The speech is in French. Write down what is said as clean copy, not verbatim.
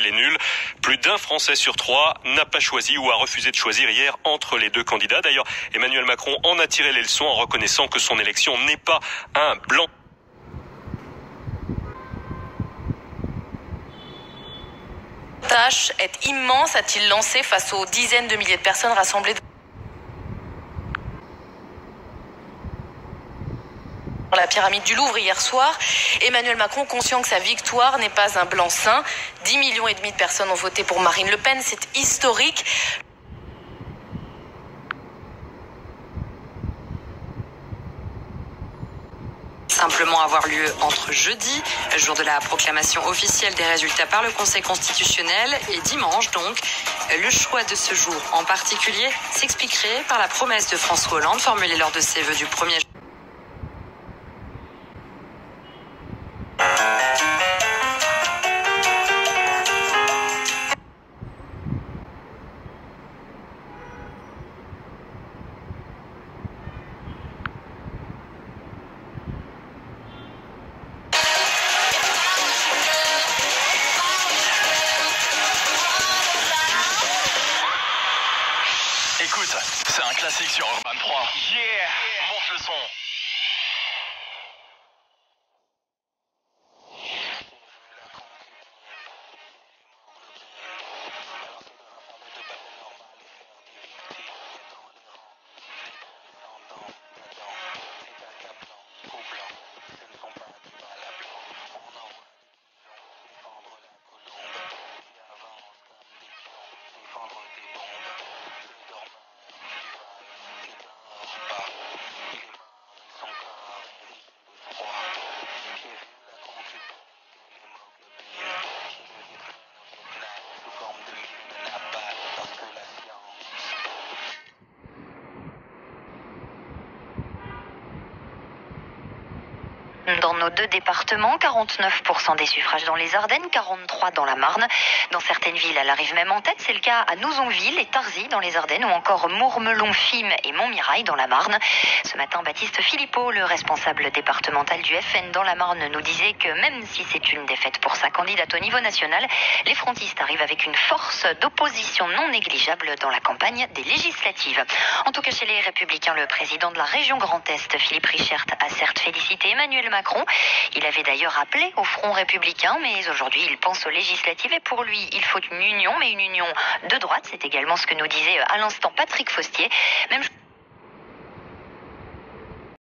elle est nulle. Plus d'un Français sur 3 n'a pas choisi ou a refusé de choisir hier entre les deux candidats. D'ailleurs, Emmanuel Macron en a tiré les leçons en reconnaissant que son élection n'est pas un blanc. La tâche est immense, a-t-il lancé face aux dizaines de milliers de personnes rassemblées dans la pyramide du Louvre hier soir. Emmanuel Macron, conscient que sa victoire n'est pas un blanc-seing. 10,5 millions de personnes ont voté pour Marine Le Pen, c'est historique. Simplement avoir lieu entre jeudi, jour de la proclamation officielle des résultats par le Conseil constitutionnel, et dimanche donc. Le choix de ce jour en particulier s'expliquerait par la promesse de François Hollande formulée lors de ses vœux du 1er juin. Écoute, c'est un classique sur Urban 3. Yeah, monte le son. Dans nos deux départements, 49% des suffrages dans les Ardennes, 43% dans la Marne. Dans certaines villes, elle arrive même en tête. C'est le cas à Nouzonville et Tarzy dans les Ardennes ou encore Mourmelon, Fismes et Montmirail dans la Marne. Ce matin, Baptiste Philippot, le responsable départemental du FN dans la Marne, nous disait que même si c'est une défaite pour sa candidate au niveau national, les frontistes arrivent avec une force d'opposition non négligeable dans la campagne des législatives. En tout cas, chez les Républicains, le président de la région Grand Est, Philippe Richert, a certes félicité Emmanuel Macron. Il avait d'ailleurs appelé au Front républicain, mais aujourd'hui il pense aux législatives et pour lui il faut une union, mais une union de droite. C'est également ce que nous disait à l'instant Patrick Faustier. Même